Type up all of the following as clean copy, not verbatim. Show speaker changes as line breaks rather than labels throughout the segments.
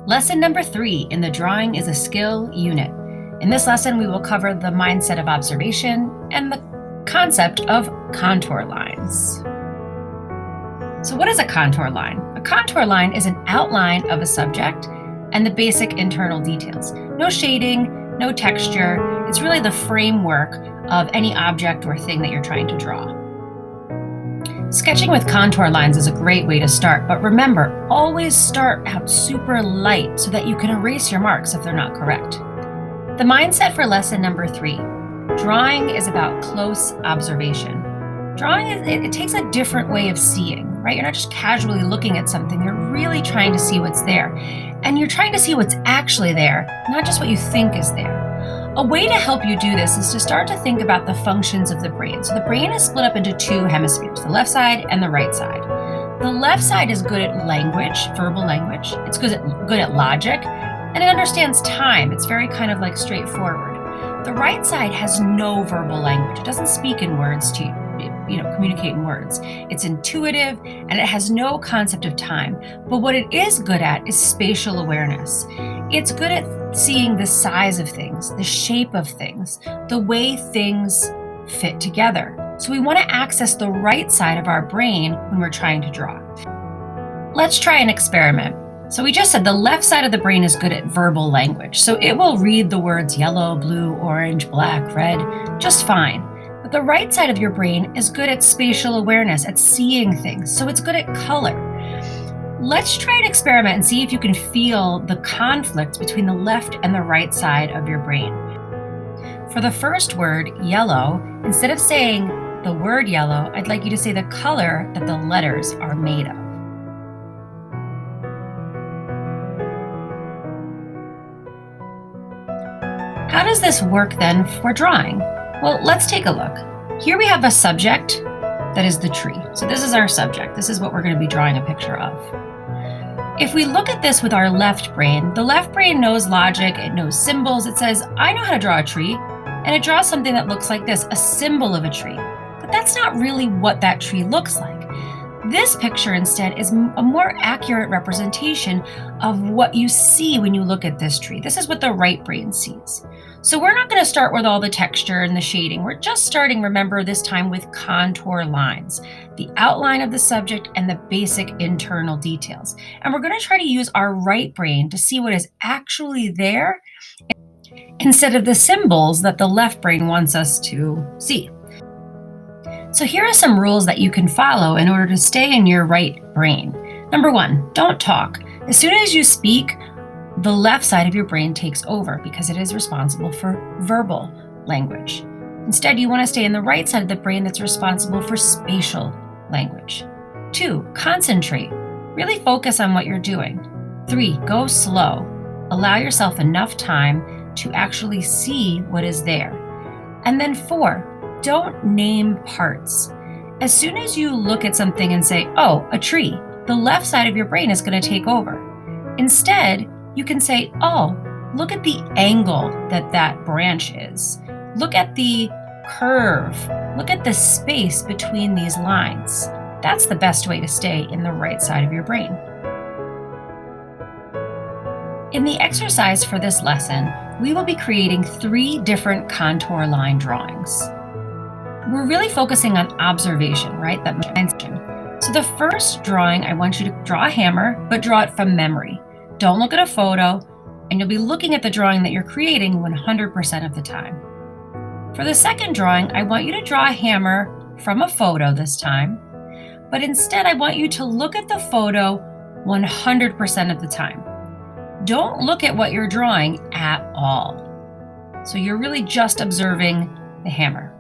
Lesson number 3 in the Drawing is a Skill unit. In this lesson, we will cover the mindset of observation and the concept of contour lines. So what is a contour line? A contour line is an outline of a subject and the basic internal details. No shading, no texture. It's really the framework of any object or thing that you're trying to draw. Sketching with contour lines is a great way to start, but remember, always start out super light so that you can erase your marks if they're not correct. The mindset for lesson number 3. Drawing is about close observation. Drawing, it takes a different way of seeing, right? You're not just casually looking at something, you're really trying to see what's there. And you're trying to see what's actually there, not just what you think is there. A way to help you do this is to start to think about the functions of the brain. So the brain is split up into 2 hemispheres, the left side and the right side. The left side is good at language, verbal language. It's good at logic, and it understands time. It's very kind of like straightforward. The right side has no verbal language. It doesn't speak in words to communicate in words. It's intuitive and it has no concept of time. But what it is good at is spatial awareness. It's good at seeing the size of things, the shape of things, the way things fit together. So we want to access the right side of our brain when we're trying to draw. Let's try an experiment. So we just said the left side of the brain is good at verbal language. So it will read the words yellow, blue, orange, black, red, just fine. But the right side of your brain is good at spatial awareness, at seeing things. So it's good at color. Let's try an experiment and see if you can feel the conflict between the left and the right side of your brain. For the first word, yellow, instead of saying the word yellow, I'd like you to say the color that the letters are made of. How does this work then for drawing? Well, let's take a look. Here we have a subject that is the tree. So this is our subject. This is what we're going to be drawing a picture of. If we look at this with our left brain, the left brain knows logic, it knows symbols. It says, I know how to draw a tree, and it draws something that looks like this, a symbol of a tree. But that's not really what that tree looks like. This picture instead is a more accurate representation of what you see when you look at this tree. This is what the right brain sees. So we're not going to start with all the texture and the shading. We're just starting, remember, this time with contour lines, the outline of the subject and the basic internal details. And we're going to try to use our right brain to see what is actually there instead of the symbols that the left brain wants us to see. So here are some rules that you can follow in order to stay in your right brain. Number 1, don't talk. As soon as you speak, the left side of your brain takes over because it is responsible for verbal language. Instead, you want to stay in the right side of the brain that's responsible for spatial language. 2, concentrate. Really focus on what you're doing. 3, go slow. Allow yourself enough time to actually see what is there. And then 4, don't name parts. As soon as you look at something and say, oh, a tree, the left side of your brain is going to take over. Instead, you can say, oh, look at the angle that branch is. Look at the curve. Look at the space between these lines. That's the best way to stay in the right side of your brain. In the exercise for this lesson, we will be creating 3 different contour line drawings. We're really focusing on observation, right? So the first drawing, I want you to draw a hammer, but draw it from memory. Don't look at a photo, and you'll be looking at the drawing that you're creating 100% of the time. For the second drawing, I want you to draw a hammer from a photo this time, but instead I want you to look at the photo 100% of the time. Don't look at what you're drawing at all. So you're really just observing the hammer.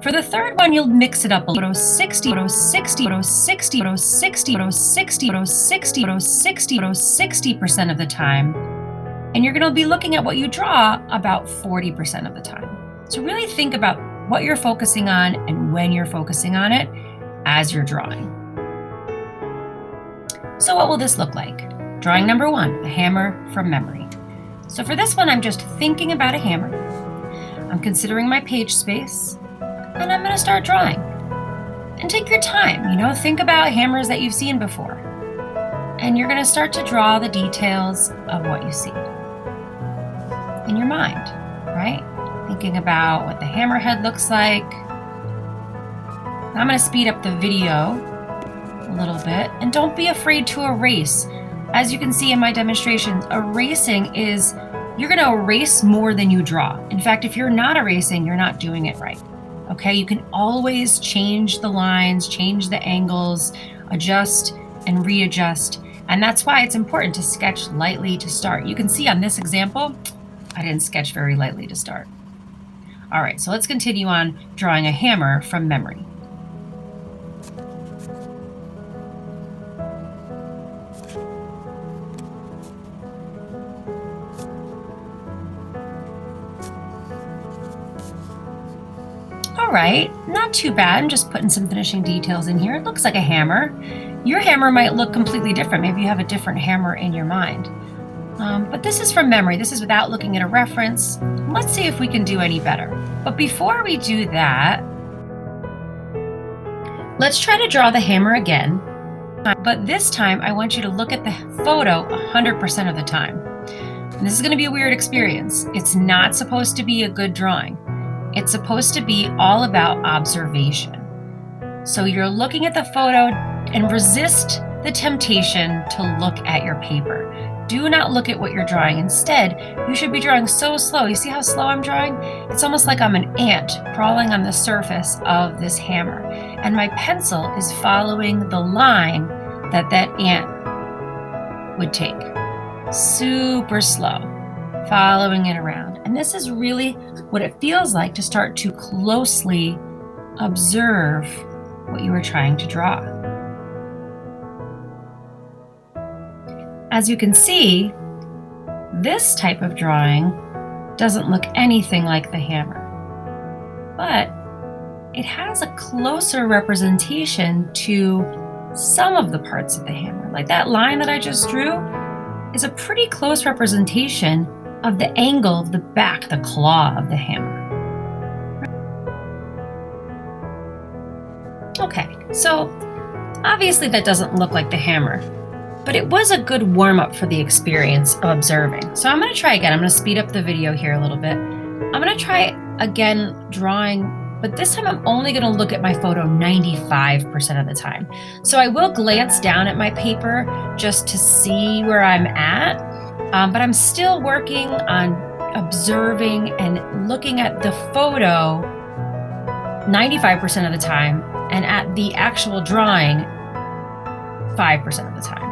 For the third one, you'll mix it up a little. 60% of the time. And you're going to be looking at what you draw about 40% of the time. So really think about what you're focusing on and when you're focusing on it as you're drawing. So what will this look like? Drawing number 1, a hammer from memory. So for this one, I'm just thinking about a hammer. I'm considering my page space. And I'm going to start drawing. And take your time, think about hammers that you've seen before. And you're going to start to draw the details of what you see in your mind, right? Thinking about what the hammerhead looks like. I'm going to speed up the video a little bit, and don't be afraid to erase. As you can see in my demonstrations, erasing is, you're going to erase more than you draw. In fact, if you're not erasing, you're not doing it right. Okay, you can always change the lines, change the angles, adjust and readjust. And that's why it's important to sketch lightly to start. You can see on this example, I didn't sketch very lightly to start. All right, so let's continue on drawing a hammer from memory. All right, not too bad. I'm just putting some finishing details in here. It looks like a hammer. Your hammer might look completely different. Maybe you have a different hammer in your mind. But this is from memory. This is without looking at a reference. Let's see if we can do any better. But before we do that, let's try to draw the hammer again. But this time, I want you to look at the photo 100% of the time. And this is going to be a weird experience. It's not supposed to be a good drawing. It's supposed to be all about observation. So you're looking at the photo and resist the temptation to look at your paper. Do not look at what you're drawing. Instead, you should be drawing so slow. You see how slow I'm drawing? It's almost like I'm an ant crawling on the surface of this hammer. And my pencil is following the line that that ant would take. Super slow, following it around. And this is really what it feels like to start to closely observe what you are trying to draw. As you can see, this type of drawing doesn't look anything like the hammer, but it has a closer representation to some of the parts of the hammer. Like that line that I just drew is a pretty close representation of the angle of the back, the claw of the hammer. Okay, so obviously that doesn't look like the hammer, but it was a good warm-up for the experience of observing. So I'm going to try again. I'm going to speed up the video here a little bit. I'm going to try again drawing, but this time I'm only going to look at my photo 95% of the time. So I will glance down at my paper just to see where I'm at, but I'm still working on observing and looking at the photo 95% of the time, and at the actual drawing 5% of the time.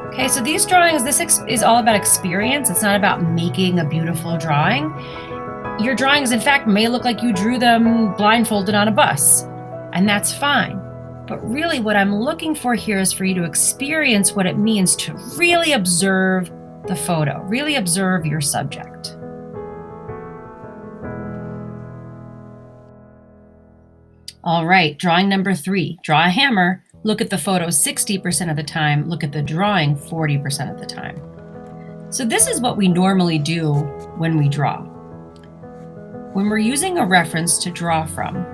Okay, so these drawings, this is all about experience. It's not about making a beautiful drawing. Your drawings, in fact, may look like you drew them blindfolded on a bus, and that's fine. But really what I'm looking for here is for you to experience what it means to really observe the photo, really observe your subject. All right, drawing number 3, draw a hammer. Look at the photo 60% of the time, look at the drawing 40% of the time. So this is what we normally do when we draw. When we're using a reference to draw from,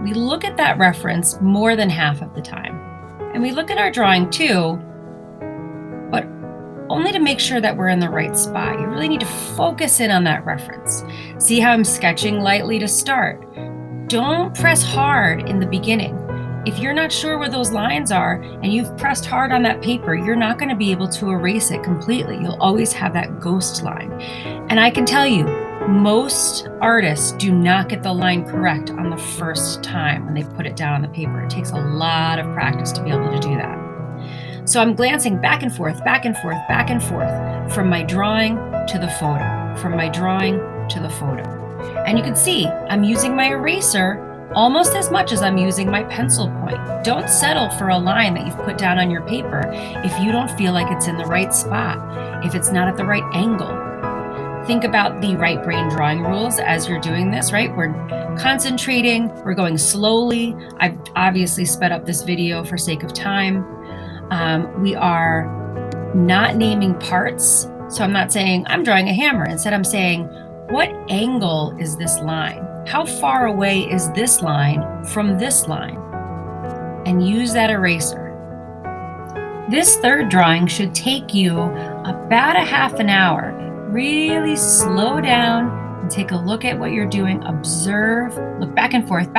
we look at that reference more than half of the time. And we look at our drawing too, but only to make sure that we're in the right spot. You really need to focus in on that reference. See how I'm sketching lightly to start. Don't press hard in the beginning. If you're not sure where those lines are and you've pressed hard on that paper, you're not going to be able to erase it completely. You'll always have that ghost line. And I can tell you, most artists do not get the line correct on the first time when they put it down on the paper. It takes a lot of practice to be able to do that. So I'm glancing back and forth, back and forth, back and forth from my drawing to the photo, from my drawing to the photo. And you can see I'm using my eraser almost as much as I'm using my pencil point. Don't settle for a line that you've put down on your paper if you don't feel like it's in the right spot, if it's not at the right angle. Think about the right brain drawing rules as you're doing this, right? We're concentrating, we're going slowly. I've obviously sped up this video for sake of time. We are not naming parts. So I'm not saying I'm drawing a hammer. Instead, I'm saying, what angle is this line? How far away is this line from this line? And use that eraser. This third drawing should take you about a half an hour. Really slow down and take a look at what you're doing. Observe, look back and forth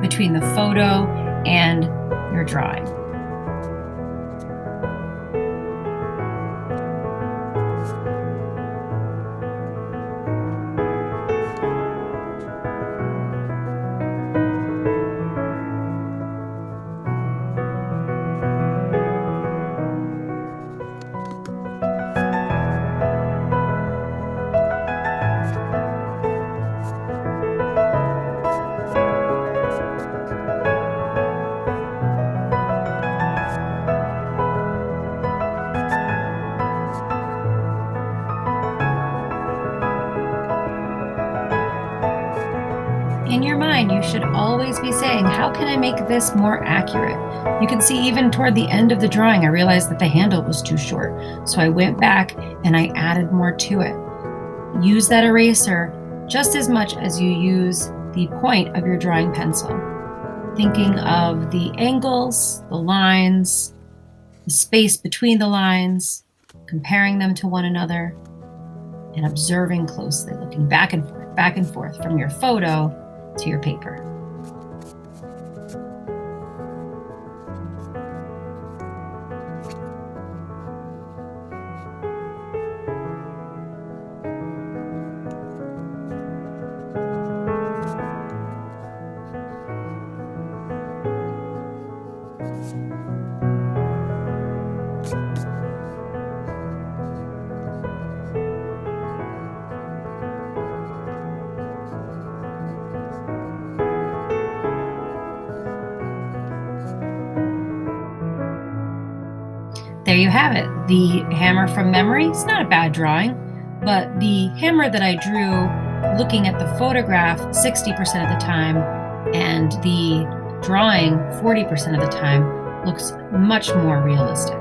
between the photo and your drawing. In your mind, you should always be saying, how can I make this more accurate? You can see even toward the end of the drawing, I realized that the handle was too short. So I went back and I added more to it. Use that eraser just as much as you use the point of your drawing pencil. Thinking of the angles, the lines, the space between the lines, comparing them to one another, and observing closely, looking back and forth from your photo to your paper. There you have it, the hammer from memory. It's not a bad drawing, but the hammer that I drew looking at the photograph 60% of the time and the drawing 40% of the time looks much more realistic.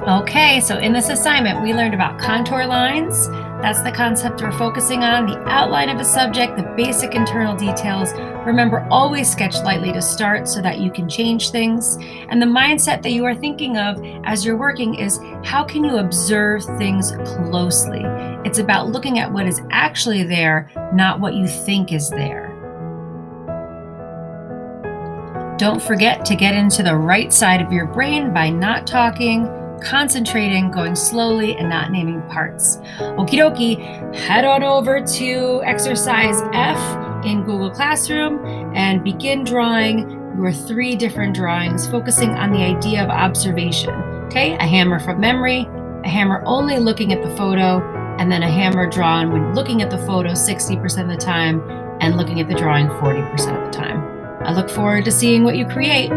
Okay, so in this assignment, we learned about contour lines. That's the concept we're focusing on, the outline of a subject, the basic internal details. Remember, always sketch lightly to start so that you can change things. And the mindset that you are thinking of as you're working is, how can you observe things closely? It's about looking at what is actually there, not what you think is there. Don't forget to get into the right side of your brain by not talking, concentrating, going slowly, and not naming parts. Okie dokie, head on over to exercise F in Google Classroom and begin drawing your 3 different drawings, focusing on the idea of observation. Okay, a hammer from memory, a hammer only looking at the photo, and then a hammer drawn when looking at the photo 60% of the time and looking at the drawing 40% of the time. I look forward to seeing what you create.